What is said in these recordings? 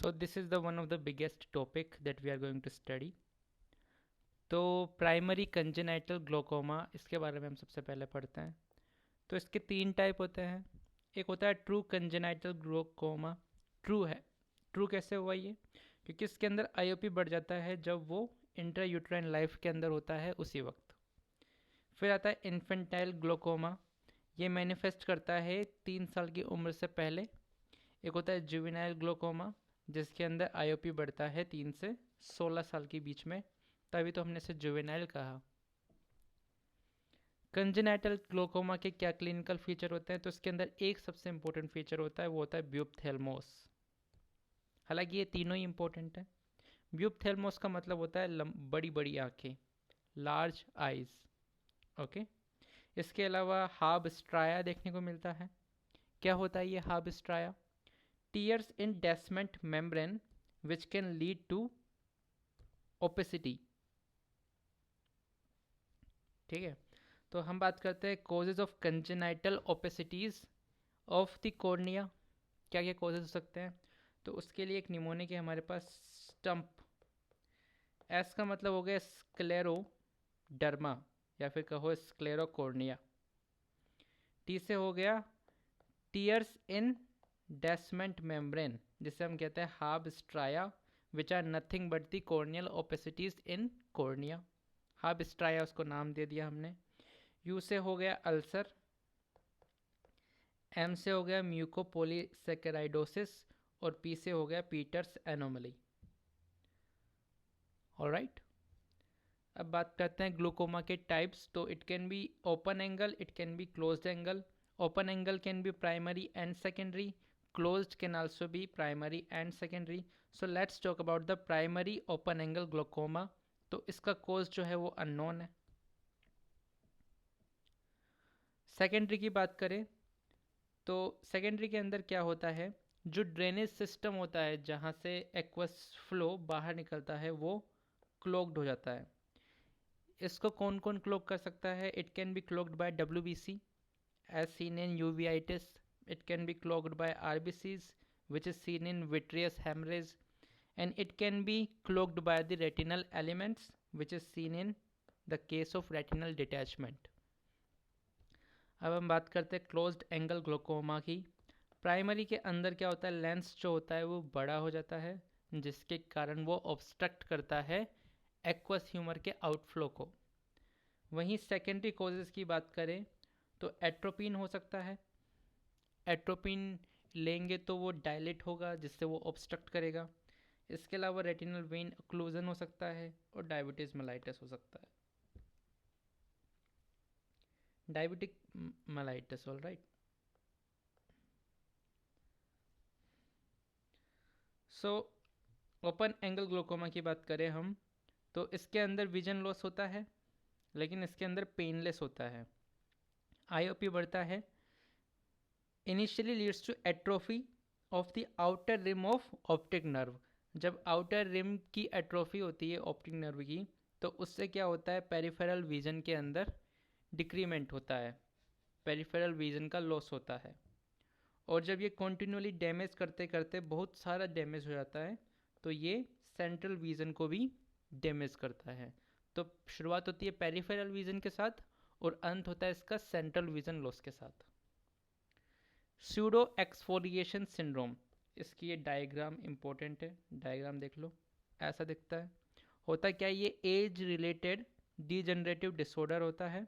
So this is the one of the biggest topic that we are going to study. तो primary congenital glaucoma इसके बारे में हम सबसे पहले पढ़ते हैं। तो इसके तीन टाइप होते हैं। एक होता है ट्रू कंजेनाइटल ग्लोकोमा। ट्रू है। ट्रू कैसे हुआ ये? क्योंकि इसके अंदर आईओपी बढ़ जाता है जब वो इंट्रा यूट्राइन लाइफ के अंदर होता है उसी वक्त। फिर आता है इन्फेंटाइल ग्लोकोमा। ये मैनिफेस्ट करता है 3 साल की उम्र से पहले। एक होता है जुवेनाइल ग्लोकोमा जिसके अंदर आईओपी बढ़ता है 3 से 16 साल के बीच में, तभी तो हमने इसे जुवेनाइल कहा। कंजेनाइटल ग्लोकोमा के क्या क्लिनिकल फीचर होते हैं? तो इसके अंदर एक सबसे इंपॉर्टेंट फीचर होता है, वो होता है ब्यूपथेल्मोस। हालांकि ये तीनों ही इंपॉर्टेंट हैं। ब्यूपथेल्मोस का मतलब होता है बड़ी बड़ी आंखें, लार्ज आइज। ओके। इसके अलावा हार्बस्ट्राया देखने को मिलता है। क्या होता है ये Haab's striae? Tears in Descemet membrane which can lead to opacity. ठीक है। तो हम बात करते हैं causes of congenital opacities of the cornea. क्या क्या कॉजेज हो सकते हैं? तो उसके लिए एक निमोनिक है हमारे पास, स्टम्प। एस का मतलब हो गया स्क्लेरोडर्मा या फिर कहो स्क्लेरोकॉर्निया। टी से हो गया टीयर्स इन डेसमेंट मेम्ब्रेन, जिसे हम कहते हैं Haab's striae, which are nothing but the corneal opacities in cornea. Haab's striae उसको नाम दे दिया हमने। यू से हो गया अल्सर। एम से हो गया म्यूकोपोलीसेकेराइडोसिस और पी से हो गया पीटर्स एनोमली। ऑलराइट। अब बात करते हैं ग्लूकोमा के टाइप्स। तो it can be open angle, it can be closed angle. Open angle can be primary and secondary, closed can also be primary and secondary. So let's talk about the primary open angle glaucoma. तो इसका cause जो है वो unknown है। Secondary की बात करें तो सेकेंडरी के अंदर क्या होता है, जो ड्रेनेज सिस्टम होता है जहाँ से एक्वस फ्लो बाहर निकलता है वो क्लोग्ड हो जाता है। इसको कौन कौन क्लोग कर सकता है? It can be clogged by WBC as seen in uveitis. It can be clogged by RBCs which is seen in vitreous hemorrhage, and it can be clogged by the retinal elements which is seen in the case of retinal detachment. अब हम बात करते हैं closed angle glaucoma की। Primary के अंदर क्या होता है, लेंस जो होता है वो बड़ा हो जाता है जिसके कारण वो ऑब्स्ट्रक्ट करता है एक्वस ह्यूमर के आउटफ्लो को। वहीं सेकेंडरी कॉजेज़ की बात करें तो एट्रोपिन हो सकता है। एट्रोपिन लेंगे तो वो डायलेट होगा जिससे वो ऑब्स्ट्रक्ट करेगा। इसके अलावा रेटिनल वेन ओक्लूजन हो सकता है और डायबिटीज़ मेलाइटिस हो सकता है। Diabetic mellitus, all right. So open angle glaucoma की बात करें हम तो इसके अंदर विजन लॉस होता है लेकिन इसके अंदर पेनलेस होता है। आईओपी बढ़ता है। Initially leads to atrophy of the outer rim of optic nerve. जब आउटर रिम की एट्रोफी होती है ऑप्टिक नर्व की तो उससे क्या होता है, पेरिफेरल विजन के अंदर डिक्रीमेंट होता है, पेरिफेरल विजन का लॉस होता है। और जब ये कॉन्टिन्यूअली डैमेज करते करते बहुत सारा डैमेज हो जाता है तो ये सेंट्रल विजन को भी डैमेज करता है। तो शुरुआत होती है पेरिफेरल विजन के साथ और अंत होता है इसका सेंट्रल विजन लॉस के साथ। स्यूडो एक्सफोलिएशन सिंड्रोम, इसकी ये डायग्राम इंपॉर्टेंट है, डायग्राम देख लो, ऐसा दिखता है। होता क्या है, ये एज रिलेटेड डीजनरेटिव डिसऑर्डर होता है।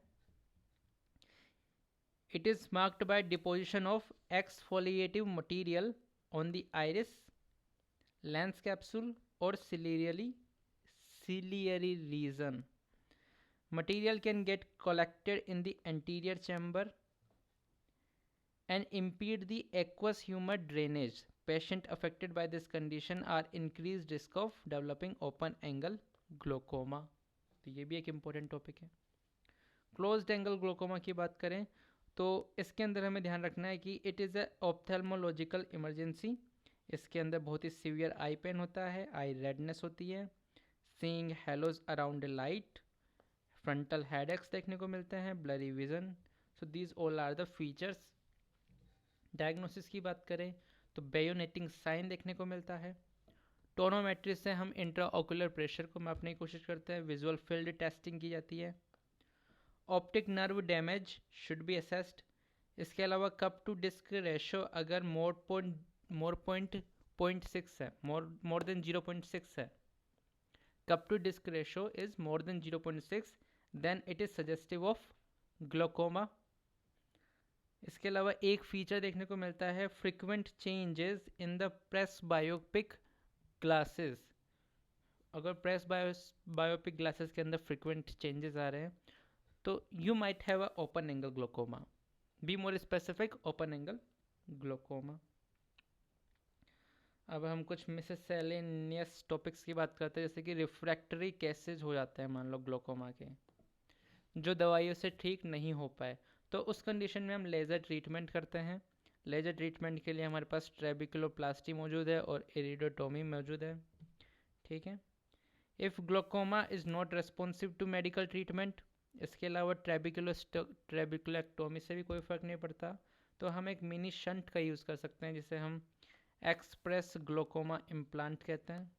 It is marked by deposition of exfoliative material on the iris, lens capsule और ciliary region. Material can get collected in the anterior chamber and impede the aqueous humor drainage. Patients affected by this condition are increased risk of developing open angle glaucoma. तो ये भी एक important topic है। Closed angle glaucoma की बात करें तो इसके अंदर हमें ध्यान रखना है कि इट इज़ अ ऑप्थेल्मोलॉजिकल इमरजेंसी। इसके अंदर बहुत ही सीवियर आई पेन होता है, आई रेडनेस होती है, seeing haloes around light, frontal headaches देखने को मिलते हैं, blurry vision. So these all are the features. Diagnosis की बात करें तो बेयोनेटिंग साइन देखने को मिलता है, टोनोमेट्री से हम इंट्राओकुलर प्रेशर को मापने की कोशिश करते हैं। विजुअल फील्ड टेस्टिंग की जाती है। Optic nerve damage should be assessed. इसके अलावा कप टू डिस्क रेशो अगर मोर पॉइंट सिक्स है, मोर देन 0.6 है, cup to disc ratio is more than 0.6, then it is suggestive of glaucoma. इसके अलावा एक फीचर देखने को मिलता है, frequent changes in the presbyopic glasses. अगर प्रेस बायोपिक ग्लासेस के अंदर फ्रिक्वेंट चेंजेस आ रहे हैं तो you might have a open angle glaucoma. Be more specific, open angle glaucoma. अब हम कुछ मिससेलेनियस टॉपिक्स की बात करते हैं, जैसे कि रिफ्रैक्टरी केसेस हो जाते हैं मान लो ग्लोकोमा के, जो दवाइयों से ठीक नहीं हो पाए, तो उस कंडीशन में हम लेज़र ट्रीटमेंट करते हैं। लेज़र ट्रीटमेंट के लिए हमारे पास ट्रेबिकुलोप्लास्टी मौजूद है और इरिडोटोमी मौजूद है। ठीक है। If glaucoma is not responsive to medical treatment, इसके अलावा ट्रेबिकुलेक्टोमी से भी कोई फ़र्क नहीं पड़ता, तो हम एक मिनी शंट का यूज़ कर सकते हैं, जिसे हम एक्सप्रेस ग्लोकोमा इम्प्लांट कहते हैं।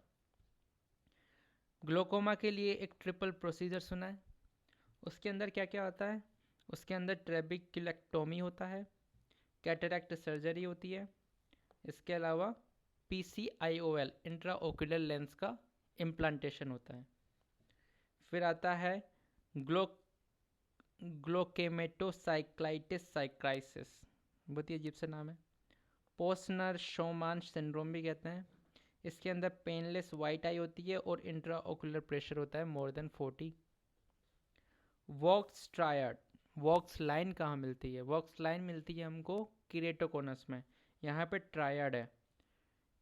ग्लोकोमा के लिए एक ट्रिपल प्रोसीजर सुना है, उसके अंदर क्या क्या होता है? उसके अंदर ट्रेबिकुलेक्टोमी होता है, कैटरैक्ट सर्जरी होती है, इसके अलावा PCIOL इंट्राओक्यूलर लेंस का इम्प्लांटेशन होता है। फिर आता है ग्लोकेमेटोसाइक्लाइटिस साइक्राइसिस, बहुत ही अजीब सा नाम है। पोस्नर शोमान सिंड्रोम भी कहते हैं। इसके अंदर पेनलेस वाइट आई होती है और इंट्राओक्यूलर प्रेशर होता है मोर देन 40। वॉक्स ट्रायड, वॉक्स लाइन कहाँ मिलती है? वॉक्स लाइन मिलती है हमको किरेटोकोनस में, यहाँ पे ट्रायड है।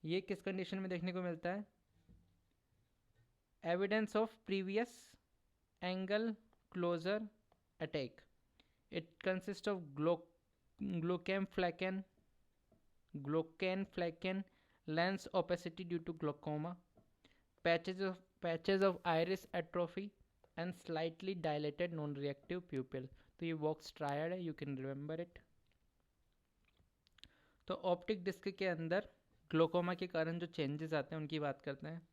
ये किस कंडीशन में देखने को मिलता है? Evidence of previous angle closure attack. It consist of glaukomflecken lens opacity due to glaucoma, patches of iris atrophy and slightly dilated non-reactive pupil। तो ये वॉक्स ट्रायड है, यू कैन रिमेंबर इट। तो ऑप्टिक डिस्क के अंदर glaucoma के कारण जो changes आते हैं उनकी बात करते हैं।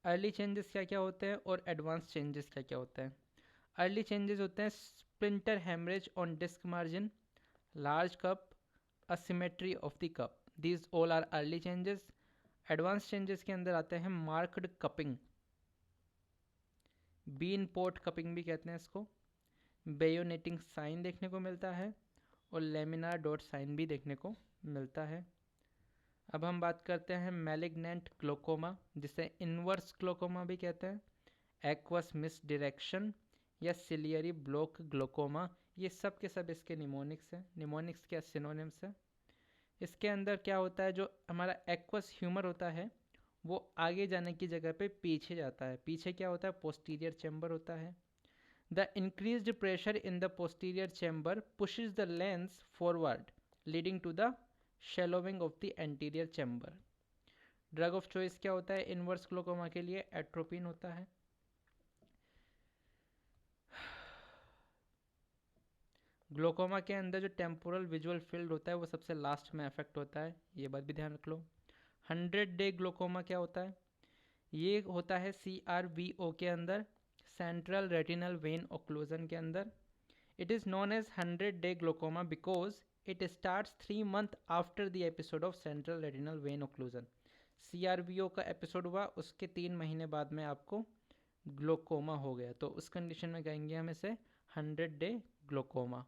अर्ली चेंजेस क्या क्या होते हैं और एडवांस चेंजेस क्या क्या होते हैं? अर्ली चेंजेस होते हैं splinter haemorrhage on disc margin, large cup, asymmetry of the cup, these all are early changes. Advance changes के अंदर आते हैं marked cupping, bean pot cupping भी कहते हैं इसको, बेयोनेटिंग साइन देखने को मिलता है और लेमिनार डॉट साइन भी देखने को मिलता है। अब हम बात करते हैं मैलिग्नेंट ग्लोकोमा, जिसे इनवर्स ग्लोकोमा भी कहते हैं, एक्वस मिसडायरेक्शन या सिलियरी ब्लॉक ग्लोकोमा। ये सब के सब इसके निमोनिक्स हैं, निमोनिक्स के सिनोनिम्स हैं। इसके अंदर क्या होता है, जो हमारा एक्वस ह्यूमर होता है वो आगे जाने की जगह पे पीछे जाता है। पीछे क्या होता है? पोस्टीरियर चैम्बर होता है। The increased pressure in the posterior chamber pushes the lens forward leading to the shallowing of the anterior chamber. Drug of choice क्या होता है इनवर्स ग्लोकोमा के लिए? एट्रोपिन होता है। ग्लोकोमा के अंदर जो टेम्पोरल विजुअल फील्ड होता है वो सबसे लास्ट में अफेक्ट होता है, ये बात भी ध्यान रख लो। 100-डे ग्लोकोमा क्या होता है? ये होता है CRVO के अंदर, सेंट्रल रेटिनल वेन ओक्लूजन के अंदर। इट इज़ नोन एज 100-डे glaucoma because it starts 3 months after the episode of central retinal vein occlusion. CRVO का एपिसोड हुआ, उसके 3 महीने बाद में आपको ग्लोकोमा हो गया, तो उस कंडीशन में कहेंगे हम इसे 100-डे ग्लोकोमा।